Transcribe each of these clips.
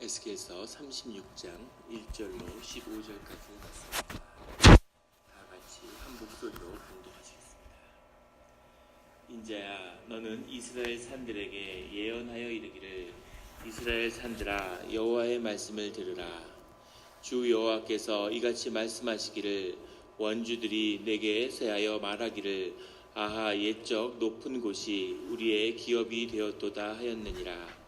에스겔서 36장 1절로 15절까지 말씀입니다. 다 같이 한 목소리로 봉독하시겠습니다. 인자야, 너는 이스라엘 산들에게 예언하여 이르기를, 이스라엘 산들아, 여호와의 말씀을 들으라. 주 여호와께서 이같이 말씀하시기를, 원주들이 내게 쇠하여 말하기를, 아하, 옛적 높은 곳이 우리의 기업이 되었도다 하였느니라.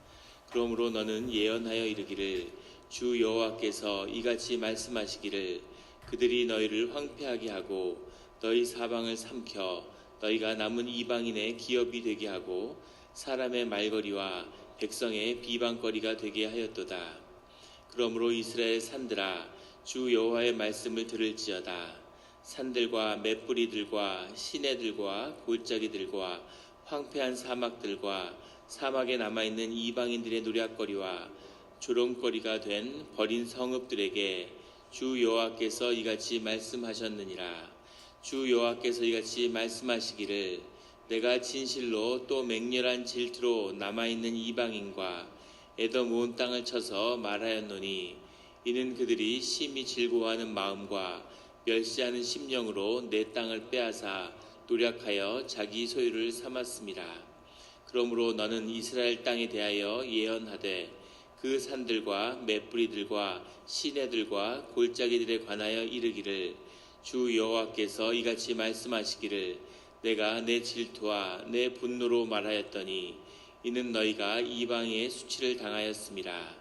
그러므로 너는 예언하여 이르기를, 주 여호와께서 이같이 말씀하시기를, 그들이 너희를 황폐하게 하고 너희 사방을 삼켜 너희가 남은 이방인의 기업이 되게 하고 사람의 말거리와 백성의 비방거리가 되게 하였도다. 그러므로 이스라엘 산들아, 주 여호와의 말씀을 들을지어다. 산들과 맷뿌리들과 시내들과 골짜기들과 황폐한 사막들과 사막에 남아있는 이방인들의 노략거리와 조롱거리가 된 버린 성읍들에게 주 여호와께서 이같이 말씀하셨느니라. 주 여호와께서 이같이 말씀하시기를, 내가 진실로 또 맹렬한 질투로 남아있는 이방인과 에돔 온 땅을 쳐서 말하였노니, 이는 그들이 심히 즐거워하는 마음과 멸시하는 심령으로 내 땅을 빼앗아 노략하여 자기 소유를 삼았습니다. 그러므로 너는 이스라엘 땅에 대하여 예언하되, 그 산들과 맷뿌리들과 시내들과 골짜기들에 관하여 이르기를, 주 여호와께서 이같이 말씀하시기를, 내가 내 질투와 내 분노로 말하였더니 이는 너희가 이방의 수치를 당하였음이라.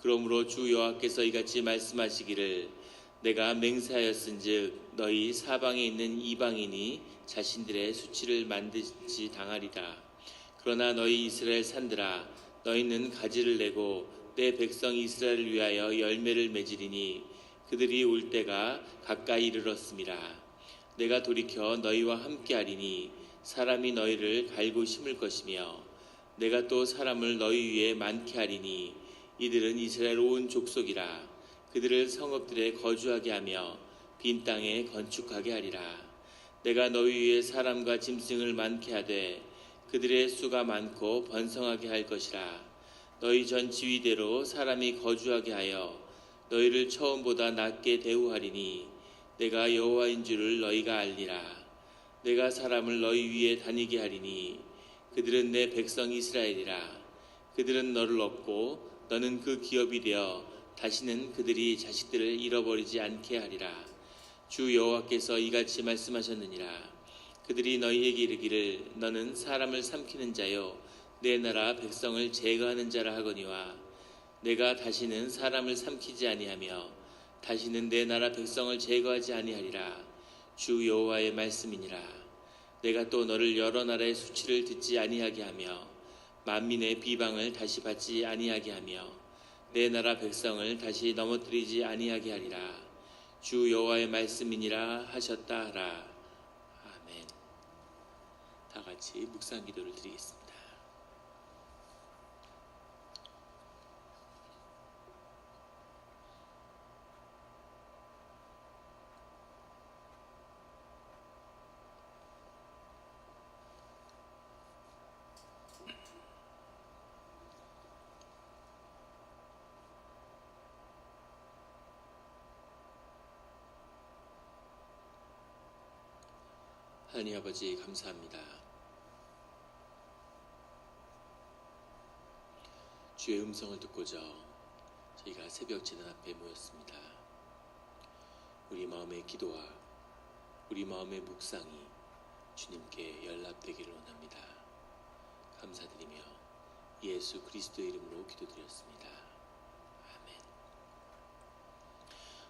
그러므로 주 여호와께서 이같이 말씀하시기를, 내가 맹세하였은즉 너희 사방에 있는 이방인이 자신들의 수치를 만드시 당하리라. 그러나 너희 이스라엘 산들아, 너희는 가지를 내고 내 백성 이스라엘을 위하여 열매를 맺으리니 그들이 올 때가 가까이 이르렀음이라. 내가 돌이켜 너희와 함께하리니 사람이 너희를 갈고 심을 것이며, 내가 또 사람을 너희 위에 많게 하리니 이들은 이스라엘 온 족속이라. 그들을 성읍들에 거주하게 하며 빈 땅에 건축하게 하리라. 내가 너희 위에 사람과 짐승을 많게 하되 그들의 수가 많고 번성하게 할 것이라. 너희 전 지위대로 사람이 거주하게 하여 너희를 처음보다 낮게 대우하리니 내가 여호와인 줄을 너희가 알리라. 내가 사람을 너희 위에 다니게 하리니 그들은 내 백성 이스라엘이라. 그들은 너를 얻고 너는 그 기업이 되어 다시는 그들이 자식들을 잃어버리지 않게 하리라. 주 여호와께서 이같이 말씀하셨느니라. 그들이 너희에게 이르기를, 너는 사람을 삼키는 자요 내 나라 백성을 제거하는 자라 하거니와, 내가 다시는 사람을 삼키지 아니하며 다시는 내 나라 백성을 제거하지 아니하리라. 주 여호와의 말씀이니라. 내가 또 너를 여러 나라의 수치를 듣지 아니하게 하며 만민의 비방을 다시 받지 아니하게 하며 내 나라 백성을 다시 넘어뜨리지 아니하게 하리라. 주 여호와의 말씀이니라 하셨다 하라. 다 같이 묵상 기도를 드리겠습니다. 하나님 아버지, 감사합니다. 주의 음성을 듣고자 저희가 새벽 제단 앞에 모였습니다. 우리 마음의 기도와 우리 마음의 묵상이 주님께 연락되기를 원합니다. 감사드리며 예수 그리스도의 이름으로 기도드렸습니다. 아멘.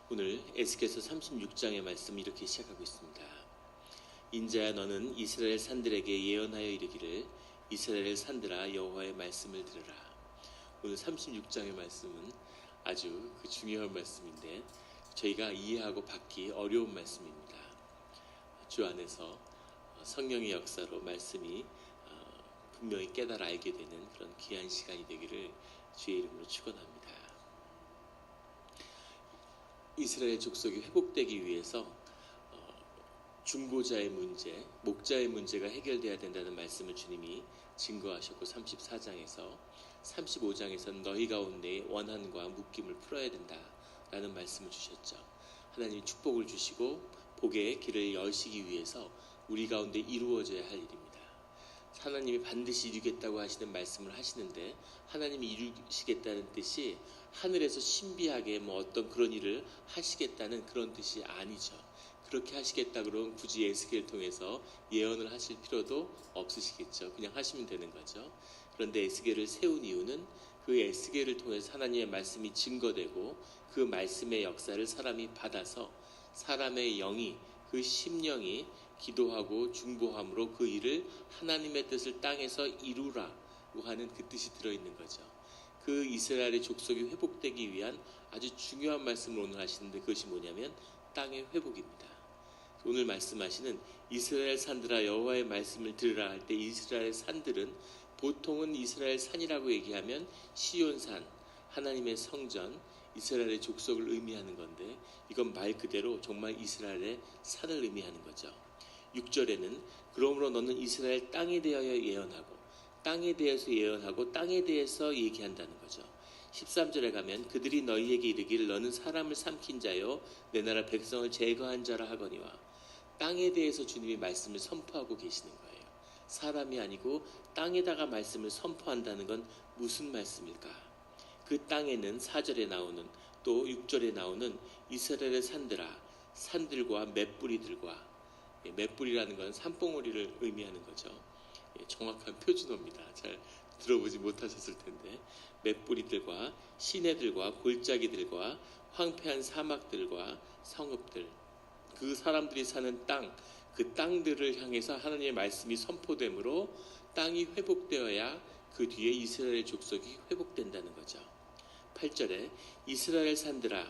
오늘 에스겔서 36장의 말씀 이렇게 시작하고 있습니다. 인자야, 너는 이스라엘 산들에게 예언하여 이르기를, 이스라엘 산들아, 여호와의 말씀을 들으라. 오늘 36장의 말씀은 아주 중요한 말씀인데 저희가 이해하고 받기 어려운 말씀입니다. 주 안에서 성령의 역사로 말씀이 분명히 깨달아 알게 되는 그런 귀한 시간이 되기를 주의 이름으로 축원합니다. 이스라엘 족속이 회복되기 위해서 중보자의 문제, 목자의 문제가 해결돼야 된다는 말씀을 주님이 증거하셨고 34장에서 35장에서는 너희 가운데 원한과 묶임을 풀어야 된다라는 말씀을 주셨죠. 하나님이 축복을 주시고 복의 길을 여시기 위해서 우리 가운데 이루어져야 할 일입니다. 하나님이 반드시 이루겠다고 하시는 말씀을 하시는데 하나님이 이루시겠다는 뜻이 하늘에서 신비하게 어떤 그런 일을 하시겠다는 그런 뜻이 아니죠. 그렇게 하시겠다 그러면 굳이 에스겔을 통해서 예언을 하실 필요도 없으시겠죠. 그냥 하시면 되는 거죠. 그런데 에스겔을 세운 이유는 그 에스겔을 통해서 하나님의 말씀이 증거되고 그 말씀의 역사를 사람이 받아서 사람의 영이 그 심령이 기도하고 중보함으로 그 일을 하나님의 뜻을 땅에서 이루라고 하는 그 뜻이 들어있는 거죠. 그 이스라엘의 족속이 회복되기 위한 아주 중요한 말씀을 오늘 하시는데 그것이 뭐냐면 땅의 회복입니다. 오늘 말씀하시는 이스라엘 산들아 여호와의 말씀을 들으라 할 때 이스라엘 산들은 보통은 이스라엘 산이라고 얘기하면 시온산, 하나님의 성전, 이스라엘의 족속을 의미하는 건데 이건 말 그대로 정말 이스라엘의 산을 의미하는 거죠. 6절에는 그러므로 너는 이스라엘 땅에 대하여 예언하고 땅에 대해서 예언하고 땅에 대해서 얘기한다는 거죠. 13절에 가면 그들이 너희에게 이르기를 너는 사람을 삼킨 자요 내 나라 백성을 제거한 자라 하거니와 땅에 대해서 주님이 말씀을 선포하고 계시는 거예요. 사람이 아니고 땅에다가 말씀을 선포한다는 건 무슨 말씀일까? 그 땅에는 4절에 나오는 또 6절에 나오는 이스라엘의 산들아 산들과 맷뿌리들과 맷뿌리라는 건 산봉우리를 의미하는 거죠. 정확한 표준어입니다. 잘 들어보지 못하셨을 텐데 맷뿌리들과 시내들과 골짜기들과 황폐한 사막들과 성읍들 그 사람들이 사는 땅 그 땅들을 향해서 하나님의 말씀이 선포되므로 땅이 회복되어야 그 뒤에 이스라엘 족속이 회복된다는 거죠. 8절에 이스라엘 산들아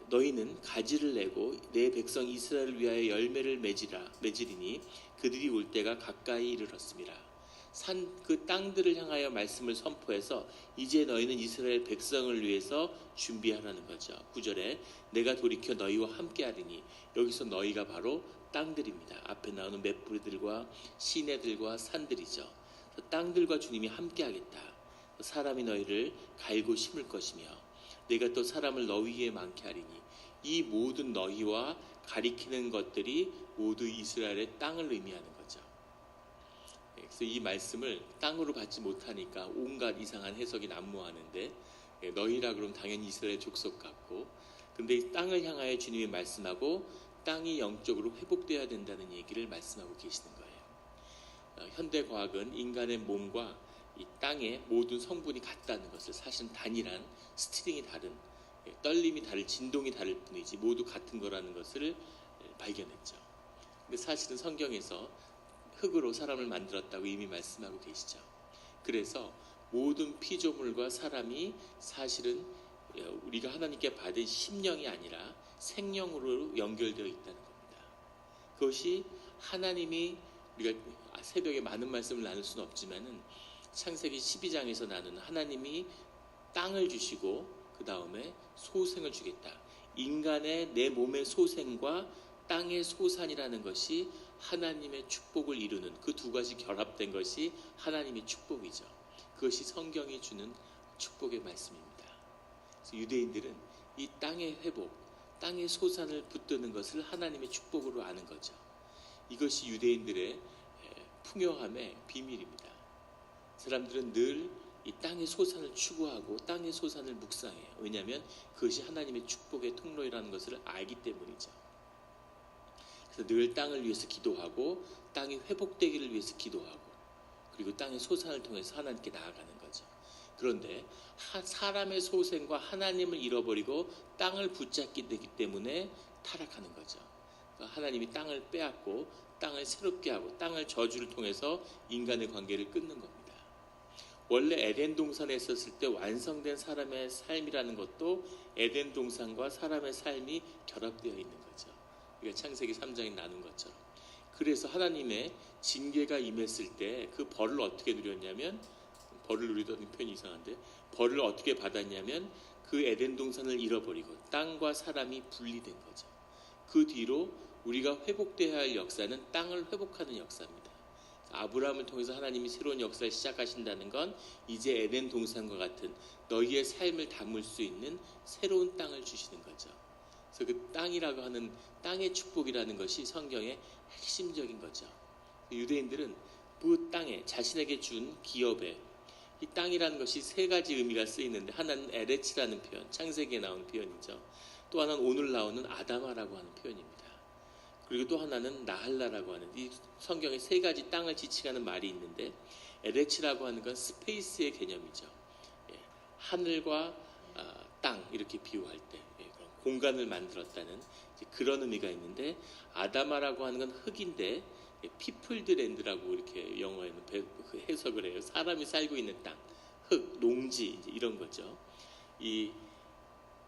너희는 가지를 내고 내 백성 이스라엘을 위하여 열매를 맺으리니 그들이 올 때가 가까이 이르렀습니다. 산 그 땅들을 향하여 말씀을 선포해서 이제 너희는 이스라엘 백성을 위해서 준비하라는 거죠. 9절에 내가 돌이켜 너희와 함께하리니 여기서 너희가 바로 땅들입니다. 앞에 나오는 맷뿌리들과 시내들과 산들이죠. 땅들과 주님이 함께하겠다. 사람이 너희를 갈고 심을 것이며 내가 또 사람을 너희 위에 많게 하리니 이 모든 너희와 가리키는 것들이 모두 이스라엘의 땅을 의미하는 거죠. 그래서 이 말씀을 땅으로 받지 못하니까 온갖 이상한 해석이 난무하는데 너희라 그러면 당연히 이스라엘 족속 같고 근데 이 땅을 향하여 주님이 말씀하고 땅이 영적으로 회복되어야 된다는 얘기를 말씀하고 계시는 거예요. 현대과학은 인간의 몸과 이 땅의 모든 성분이 같다는 것을 사실 단일한 스트링이 다른 떨림이 다를 진동이 다를 뿐이지 모두 같은 거라는 것을 발견했죠. 근데 사실은 성경에서 흙으로 사람을 만들었다고 이미 말씀하고 계시죠. 그래서 모든 피조물과 사람이 사실은 우리가 하나님께 받은 심령이 아니라 생령으로 연결되어 있다는 겁니다. 그것이 하나님이 우리가 새벽에 많은 말씀을 나눌 수는 없지만은 창세기 12장에서 나누는 하나님이 땅을 주시고 그 다음에 소생을 주겠다. 인간의 내 몸의 소생과 땅의 소산이라는 것이 하나님의 축복을 이루는 그 두 가지 결합된 것이 하나님의 축복이죠. 그것이 성경이 주는 축복의 말씀입니다. 그래서 유대인들은 이 땅의 회복, 땅의 소산을 붙드는 것을 하나님의 축복으로 아는 거죠. 이것이 유대인들의 풍요함의 비밀입니다. 사람들은 늘 이 땅의 소산을 추구하고 땅의 소산을 묵상해요. 왜냐하면 그것이 하나님의 축복의 통로라는 것을 알기 때문이죠. 그래서 늘 땅을 위해서 기도하고 땅이 회복되기를 위해서 기도하고 그리고 땅의 소산을 통해서 하나님께 나아가는 거죠. 그런데 사람의 소생과 하나님을 잃어버리고 땅을 붙잡게 되기 때문에 타락하는 거죠. 그러니까 하나님이 땅을 빼앗고 땅을 새롭게 하고 땅을 저주를 통해서 인간의 관계를 끊는 겁니다. 원래 에덴 동산에 있었을 때 완성된 사람의 삶이라는 것도 에덴 동산과 사람의 삶이 결합되어 있는 거죠. 우리가 창세기 3장에 나눈 것처럼. 그래서 하나님의 징계가 임했을 때 그 벌을 어떻게 누렸냐면 벌을 누리던 표현이 이상한데 벌을 어떻게 받았냐면 그 에덴 동산을 잃어버리고 땅과 사람이 분리된 거죠. 그 뒤로 우리가 회복돼야 할 역사는 땅을 회복하는 역사입니다. 아브라함을 통해서 하나님이 새로운 역사를 시작하신다는 건 이제 에덴 동산과 같은 너희의 삶을 담을 수 있는 새로운 땅을 주시는 거죠. 그래서 그 땅이라고 하는 땅의 축복이라는 것이 성경의 핵심적인 거죠. 유대인들은 그 땅에 자신에게 준 기업에 이 땅이라는 것이 세 가지 의미가 쓰이는데, 하나는 에레츠라는 표현, 창세기에 나오는 표현이죠. 또 하나는 오늘 나오는 아다마라고 하는 표현입니다. 그리고 또 하나는 나할라라고 하는, 이 성경에 세 가지 땅을 지칭하는 말이 있는데, 에레츠라고 하는 건 스페이스의 개념이죠. 하늘과 땅 이렇게 비유할 때 그런 공간을 만들었다는 그런 의미가 있는데, 아다마라고 하는 건 흙인데 피플드 랜드라고 이렇게 영어에는 해석을 해요. 사람이 살고 있는 땅, 흙, 농지 이런 거죠. 이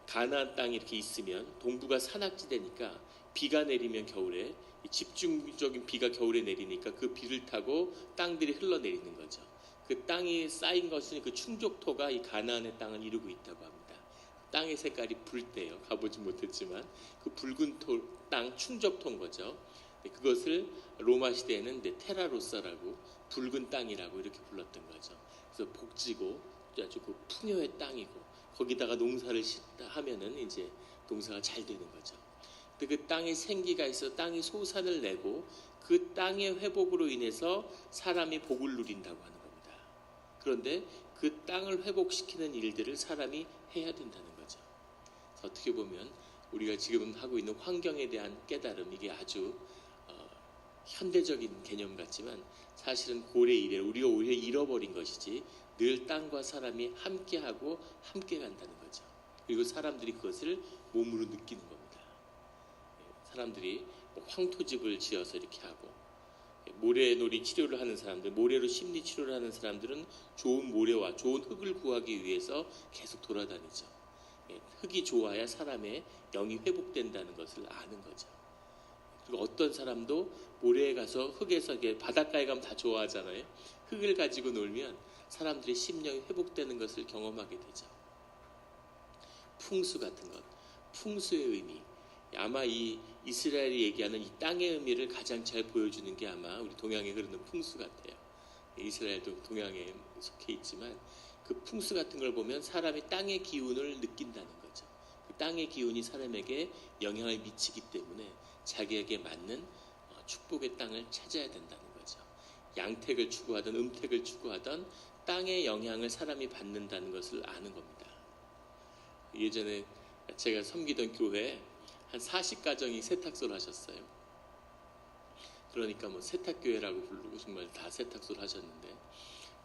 가나안 땅이 이렇게 있으면 동부가 산악지대니까 비가 내리면 겨울에 집중적인 비가 겨울에 내리니까 그 비를 타고 땅들이 흘러내리는 거죠. 그 땅이 쌓인 것은 그 충족토가 이 가나안의 땅을 이루고 있다고 합니다. 땅의 색깔이 붉대요. 가보지 못했지만 그 붉은 땅 충족토인 거죠. 그것을 로마 시대에는 테라로사라고, 붉은 땅이라고 이렇게 불렀던 거죠. 그래서 복지고 아주 그 풍요의 땅이고, 거기다가 농사를 하면은 이제 농사가 잘 되는 거죠. 근데 그 땅에 생기가 있어 땅이 소산을 내고 그 땅의 회복으로 인해서 사람이 복을 누린다고 하는 겁니다. 그런데 그 땅을 회복시키는 일들을 사람이 해야 된다는 거죠. 그래서 어떻게 보면 우리가 지금 하고 있는 환경에 대한 깨달음, 이게 아주 현대적인 개념 같지만 사실은 고래 이래 우리가 오히려 잃어버린 것이지, 늘 땅과 사람이 함께하고 함께 간다는 거죠. 그리고 사람들이 그것을 몸으로 느끼는 겁니다. 사람들이 황토집을 지어서 이렇게 하고, 모래놀이 치료를 하는 사람들, 모래로 심리 치료를 하는 사람들은 좋은 모래와 좋은 흙을 구하기 위해서 계속 돌아다니죠. 흙이 좋아야 사람의 영이 회복된다는 것을 아는 거죠. 그리고 어떤 사람도 모래에 가서 흙에서, 바닷가에 가면 다 좋아하잖아요. 흙을 가지고 놀면 사람들의 심령이 회복되는 것을 경험하게 되죠. 풍수 같은 것, 풍수의 의미, 아마 이 이스라엘이 얘기하는 이 땅의 의미를 가장 잘 보여주는 게 아마 우리 동양에 흐르는 풍수 같아요. 이스라엘도 동양에 속해 있지만 그 풍수 같은 걸 보면 사람이 땅의 기운을 느낀다는 거죠. 그 땅의 기운이 사람에게 영향을 미치기 때문에 자기에게 맞는 축복의 땅을 찾아야 된다는 거죠. 양택을 추구하든 음택을 추구하든 땅의 영향을 사람이 받는다는 것을 아는 겁니다. 예전에 제가 섬기던 교회에 한 40가정이 세탁소를 하셨어요. 그러니까 세탁교회라고 부르고 정말 다 세탁소를 하셨는데,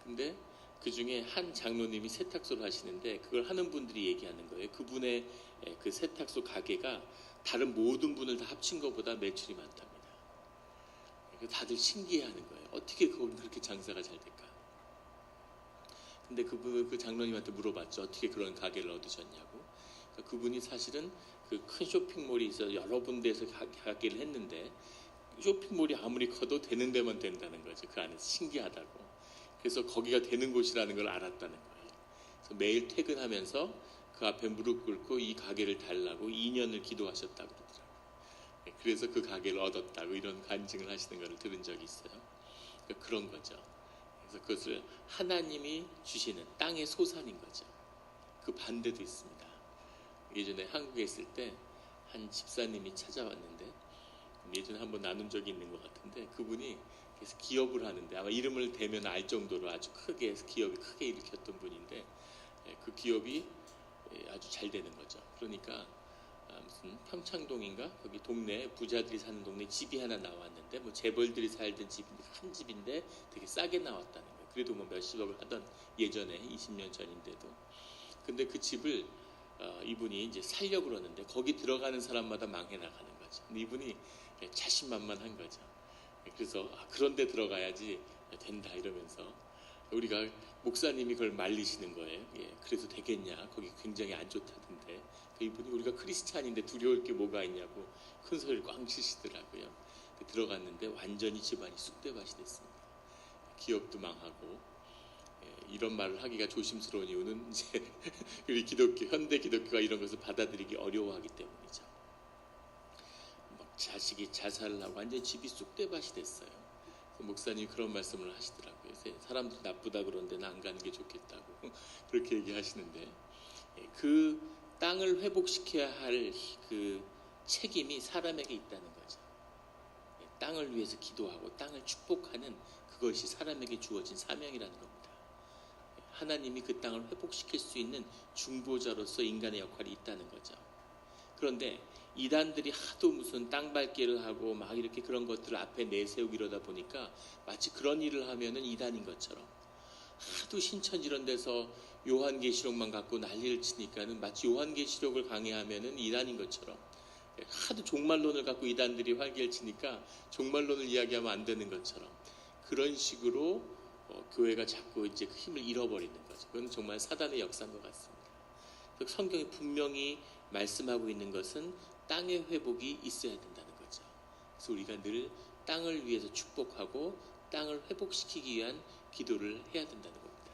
근데 그 중에 한 장로님이 세탁소를 하시는데 그걸 하는 분들이 얘기하는 거예요. 그분의 그 세탁소 가게가 다른 모든 분을 다 합친 것보다 매출이 많답니다. 다들 신기해하는 거예요. 어떻게 그렇게 장사가 잘 될까? 근데 그 장로님한테 물어봤죠. 어떻게 그런 가게를 얻으셨냐고. 그러니까 그분이 사실은 그 큰 쇼핑몰이 있어 여러 군데에서 가게를 했는데, 쇼핑몰이 아무리 커도 되는 데만 된다는 거죠. 그 안에서 신기하다고. 그래서 거기가 되는 곳이라는 걸 알았다는 거예요. 그래서 매일 퇴근하면서 그 앞에 무릎 꿇고 이 가게를 달라고 2년을 기도하셨다고 그러더라고요. 그래서 그 가게를 얻었다고 이런 간증을 하시는 걸 들은 적이 있어요. 그러니까 그런 거죠. 그래서 그것을 하나님이 주시는 땅의 소산인 거죠. 그 반대도 있습니다. 예전에 한국에 있을 때 한 집사님이 찾아왔는데, 예전에 한번 나눈 적이 있는 것 같은데, 그분이 그래서 기업을 하는데 아마 이름을 대면 알 정도로 아주 크게 기업이 크게 일으켰던 분인데, 그 기업이 아주 잘 되는 거죠. 그러니까 무슨 평창동인가 거기 동네 부자들이 사는 동네 집이 하나 나왔는데, 재벌들이 살던 집 한 집인데 되게 싸게 나왔다는 거예요. 그래도 몇십억을 하던, 예전에 20년 전인데도. 근데 그 집을 이분이 이제 살려고 그러는데 거기 들어가는 사람마다 망해 나가는 거죠. 근데 이분이 자신만만한 거죠. 그래서 그런 데 들어가야지 된다 이러면서, 우리가 목사님이 그걸 말리시는 거예요. 그래서 되겠냐, 거기 굉장히 안 좋다던데. 이분이 우리가 크리스찬인데 두려울 게 뭐가 있냐고 큰 소리를 꽝 치시더라고요. 들어갔는데 완전히 집안이 쑥대밭이 됐습니다. 기업도 망하고. 이런 말을 하기가 조심스러운 이유는 이제 우리 현대 기독교가 이런 것을 받아들이기 어려워하기 때문이죠. 자식이 자살을 하고 완전 집이 쑥대밭이 됐어요. 목사님이 그런 말씀을 하시더라고요. 사람들이 나쁘다 그러는데 나 안 가는 게 좋겠다고 그렇게 얘기하시는데, 그 땅을 회복시켜야 할 그 책임이 사람에게 있다는 거죠. 땅을 위해서 기도하고 땅을 축복하는 그것이 사람에게 주어진 사명이라는 겁니다. 하나님이 그 땅을 회복시킬 수 있는 중보자로서 인간의 역할이 있다는 거죠. 그런데 이단들이 하도 무슨 땅 밟기를 하고 막 이렇게 그런 것들을 앞에 내세우고 이러다 보니까 마치 그런 일을 하면은 이단인 것처럼, 하도 신천 이런 데서 요한계시록만 갖고 난리를 치니까는 마치 요한계시록을 강의하면은 이단인 것처럼, 하도 종말론을 갖고 이단들이 활개를 치니까 종말론을 이야기하면 안 되는 것처럼, 그런 식으로 교회가 자꾸 이제 그 힘을 잃어버리는 거죠. 그건 정말 사단의 역사인 것 같습니다. 성경이 분명히 말씀하고 있는 것은 땅의 회복이 있어야 된다는 거죠. 그래서 우리가 늘 땅을 위해서 축복하고 땅을 회복시키기 위한 기도를 해야 된다는 겁니다.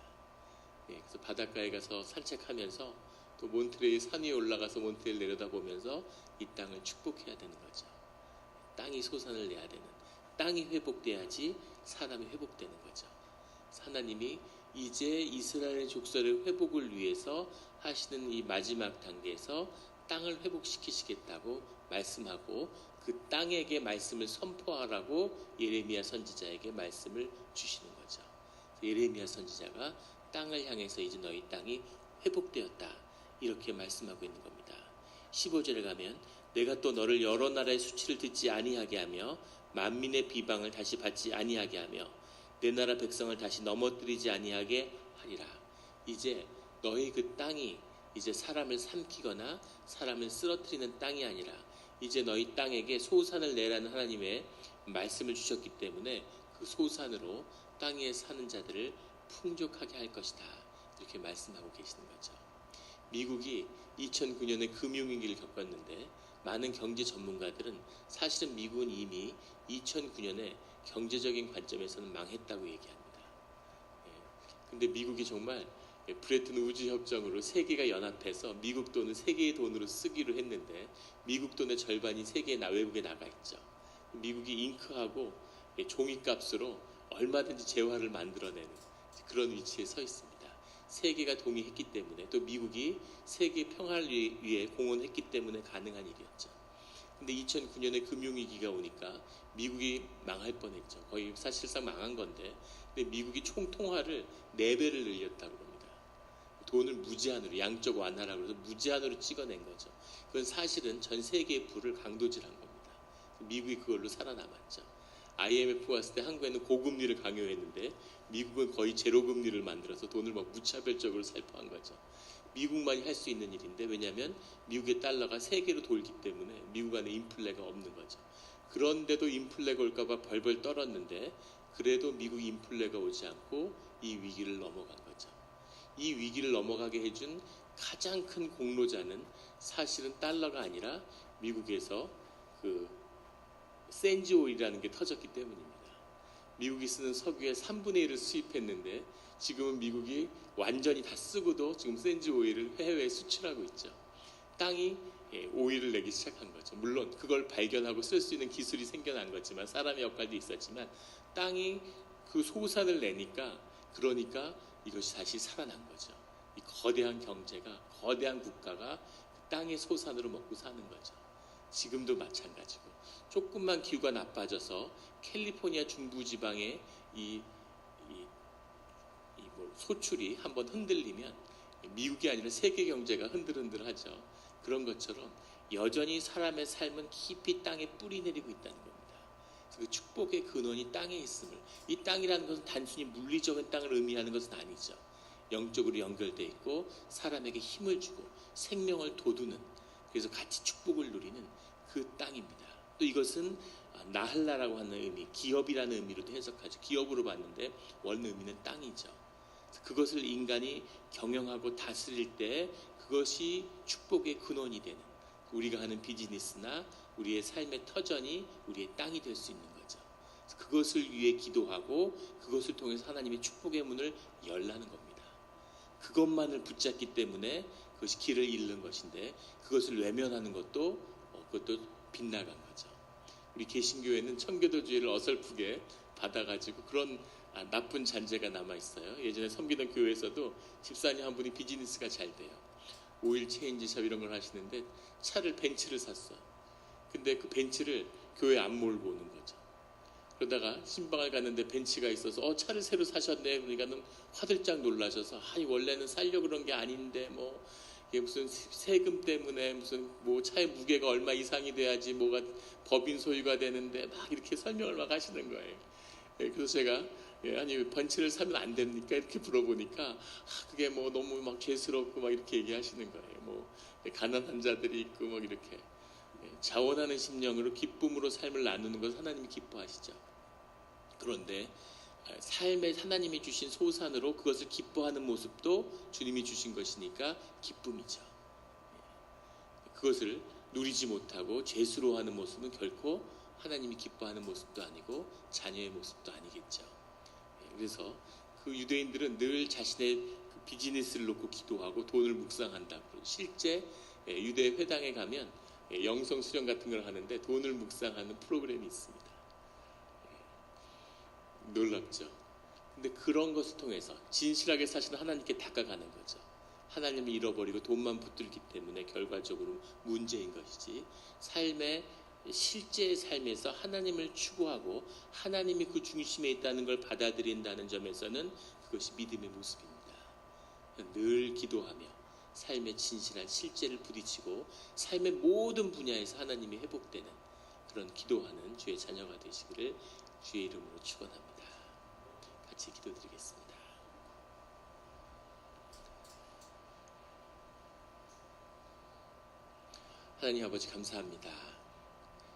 그래서 바닷가에 가서 산책하면서 또 몬트레일 산 위에 올라가서 몬트레일 내려다보면서 이 땅을 축복해야 되는 거죠. 땅이 솟아날 내야 되는, 땅이 회복돼야지 사람이 회복되는 거죠. 하나님이 이제 이스라엘 족속의 회복을 위해서 하시는 이 마지막 단계에서 땅을 회복시키시겠다고 말씀하고, 그 땅에게 말씀을 선포하라고 예레미야 선지자에게 말씀을 주시는 거죠. 예레미야 선지자가 땅을 향해서 이제 너희 땅이 회복되었다 이렇게 말씀하고 있는 겁니다. 15절에 가면 내가 또 너를 여러 나라의 수치를 듣지 아니하게 하며 만민의 비방을 다시 받지 아니하게 하며 내 나라 백성을 다시 넘어뜨리지 아니하게 하리라. 이제 너희 그 땅이 이제 사람을 삼키거나 사람을 쓰러뜨리는 땅이 아니라 이제 너희 땅에게 소산을 내라는 하나님의 말씀을 주셨기 때문에 그 소산으로 땅에 사는 자들을 풍족하게 할 것이다 이렇게 말씀하고 계시는 거죠. 미국이 2009년에 금융위기를 겪었는데 많은 경제 전문가들은 사실은 미국은 이미 2009년에 경제적인 관점에서는 망했다고 얘기합니다. 근데 미국이 정말 브레튼 우즈 협정으로 세계가 연합해서 미국 돈을 세계의 돈으로 쓰기로 했는데 미국 돈의 절반이 세계 외국에 나가 있죠. 미국이 잉크하고 종이값으로 얼마든지 재화를 만들어내는 그런 위치에 서 있습니다. 세계가 동의했기 때문에, 또 미국이 세계 평화를 위해 공헌했기 때문에 가능한 일이었죠. 근데 2009년에 금융위기가 오니까 미국이 망할 뻔했죠. 거의 사실상 망한 건데, 근데 미국이 총통화를 4배를 늘렸다고 합니다. 돈을 무제한으로, 양적 완화라고 해서 무제한으로 찍어낸 거죠. 그건 사실은 전 세계의 부를 강도질한 겁니다. 미국이 그걸로 살아남았죠. IMF 왔을 때 한국에는 고금리를 강요했는데 미국은 거의 제로금리를 만들어서 돈을 막 무차별적으로 살포한 거죠. 미국만이 할 수 있는 일인데, 왜냐하면 미국의 달러가 세계로 돌기 때문에 미국 안에 인플레가 없는 거죠. 그런데도 인플레가 올까봐 벌벌 떨었는데 그래도 미국 인플레가 오지 않고 이 위기를 넘어간 거죠. 이 위기를 넘어가게 해준 가장 큰 공로자는 사실은 달러가 아니라 미국에서 그 센지 오일이라는 게 터졌기 때문입니다. 미국이 쓰는 석유의 3분의 1을 수입했는데 지금은 미국이 완전히 다 쓰고도 지금 센지 오일을 해외에 수출하고 있죠. 땅이 오일을 내기 시작한 거죠. 물론 그걸 발견하고 쓸 수 있는 기술이 생겨난 거지만, 사람의 역할도 있었지만, 땅이 그 소산을 내니까, 그러니까 이것이 다시 살아난 거죠. 이 거대한 경제가, 거대한 국가가 그 땅의 소산으로 먹고 사는 거죠. 지금도 마찬가지고, 조금만 기후가 나빠져서 캘리포니아 중부지방의 소출이 한번 흔들리면 미국이 아니라 세계 경제가 흔들흔들하죠. 그런 것처럼 여전히 사람의 삶은 깊이 땅에 뿌리 내리고 있다는 겁니다. 그 축복의 근원이 땅에 있음을, 이 땅이라는 것은 단순히 물리적인 땅을 의미하는 것은 아니죠. 영적으로 연결되어 있고 사람에게 힘을 주고 생명을 돋우는, 그래서 같이 축복을 누리는 그 땅입니다. 또 이것은 나할라라고 하는 의미, 기업이라는 의미로도 해석하죠. 기업으로 봤는데 원래 의미는 땅이죠. 그것을 인간이 경영하고 다스릴 때 그것이 축복의 근원이 되는, 우리가 하는 비즈니스나 우리의 삶의 터전이 우리의 땅이 될 수 있는 거죠. 그것을 위해 기도하고 그것을 통해서 하나님의 축복의 문을 열라는 겁니다. 그것만을 붙잡기 때문에 그것이 길을 잃는 것인데, 그것을 외면하는 것도 그것도 빗나간 거죠. 우리 개신교회는 청교도주의를 어설프게 받아가지고 그런 나쁜 잔재가 남아 있어요. 예전에 섬기던 교회에서도 집사님 한 분이 비즈니스가 잘 돼요. 오일 체인지샵 이런 걸 하시는데 벤츠를 샀어. 근데 그 벤츠를 교회 안 몰고 오는 거죠. 그러다가 신방을 갔는데 벤츠가 있어서 차를 새로 사셨네. 그러니까는 화들짝 놀라셔서 원래는 살려고 그런 게 아닌데 뭐 이게 무슨 세금 때문에 무슨 뭐 차의 무게가 얼마 이상이 돼야지 뭐가 법인 소유가 되는데 막 이렇게 설명을 막 하시는 거예요. 그래서 제가 아니 벤츠를 사면 안 됩니까? 이렇게 물어보니까 그게 뭐 너무 막 죄스럽고 막 이렇게 얘기하시는 거예요. 뭐 가난한 자들이 있고 막 이렇게 자원하는 심령으로 기쁨으로 삶을 나누는 것을 하나님이 기뻐하시죠. 그런데 삶에 하나님이 주신 소산으로 그것을 기뻐하는 모습도 주님이 주신 것이니까 기쁨이죠. 그것을 누리지 못하고 죄수로하는 모습은 결코 하나님이 기뻐하는 모습도 아니고 자녀의 모습도 아니겠죠. 그래서 그 유대인들은 늘 자신의 그 비즈니스를 놓고 기도하고 돈을 묵상한다. 실제 유대 회당에 가면 영성 수련 같은 걸 하는데 돈을 묵상하는 프로그램이 있습니다. 놀랍죠. 근데 그런 것을 통해서 진실하게 사시는 하나님께 다가가는 거죠. 하나님을 잃어버리고 돈만 붙들기 때문에 결과적으로 문제인 것이지, 실제의 삶에서 하나님을 추구하고 하나님이 그 중심에 있다는 걸 받아들인다는 점에서는 그것이 믿음의 모습입니다. 늘 기도하며 삶의 진실한 실제를 부딪히고 삶의 모든 분야에서 하나님이 회복되는 그런 기도하는 주의 자녀가 되시기를 주의 이름으로 축원합니다. 같이 기도드리겠습니다. 하나님 아버지 감사합니다.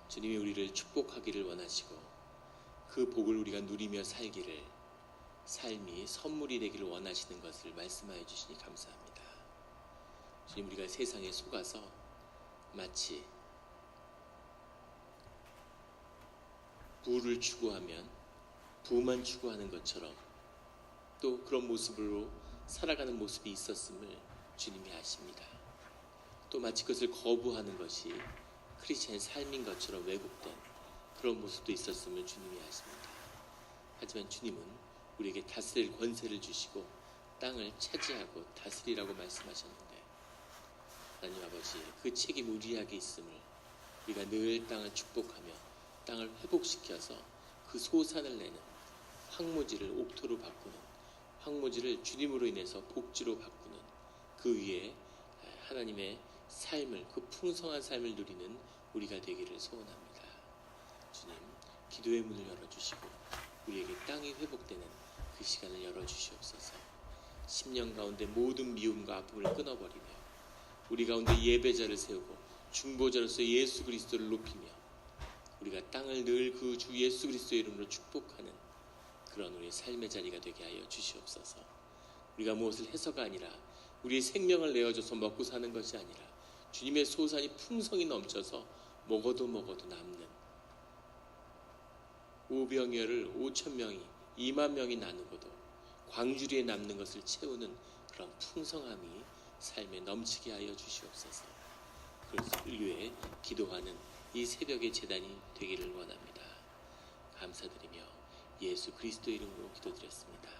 주님이 우리를 축복하기를 원하시고 그 복을 우리가 누리며 살기를, 삶이 선물이 되기를 원하시는 것을 말씀하여 주시니 감사합니다. 주님, 우리가 세상에 속아서 마치 부를 추구하면 부만 추구하는 것처럼 또 그런 모습으로 살아가는 모습이 있었음을 주님이 아십니다. 또 마치 그것을 거부하는 것이 크리스천의 삶인 것처럼 왜곡된 그런 모습도 있었음을 주님이 아십니다. 하지만 주님은 우리에게 다스릴 권세를 주시고 땅을 차지하고 다스리라고 말씀하셨는데, 하나님 아버지, 그 책임 우리에게 있음을 우리가 늘 땅을 축복하며 땅을 회복시켜서 그 소산을 내는 황무지를 옥토로 바꾸는, 황무지를 주님으로 인해서 복지로 바꾸는 그 위에 하나님의 삶을, 그 풍성한 삶을 누리는 우리가 되기를 소원합니다. 주님, 기도의 문을 열어주시고 우리에게 땅이 회복되는 그 시간을 열어주시옵소서. 10년 가운데 모든 미움과 아픔을 끊어버리며 우리 가운데 예배자를 세우고 중보자로서 예수 그리스도를 높이며 우리가 땅을 늘 그 주 예수 그리스도의 이름으로 축복하는 그런 우리의 삶의 자리가 되게 하여 주시옵소서. 우리가 무엇을 해서가 아니라 우리의 생명을 내어줘서 먹고 사는 것이 아니라 주님의 소산이 풍성히 넘쳐서 먹어도 남는, 오병이어를 5,000명이 2만 명이 나누고도 광주리에 남는 것을 채우는 그런 풍성함이 삶에 넘치게 하여 주시옵소서. 그것을 위해 기도하는 이 새벽의 제단이 되기를 원합니다. 감사드리며 예수 그리스도 이름으로 기도드렸습니다.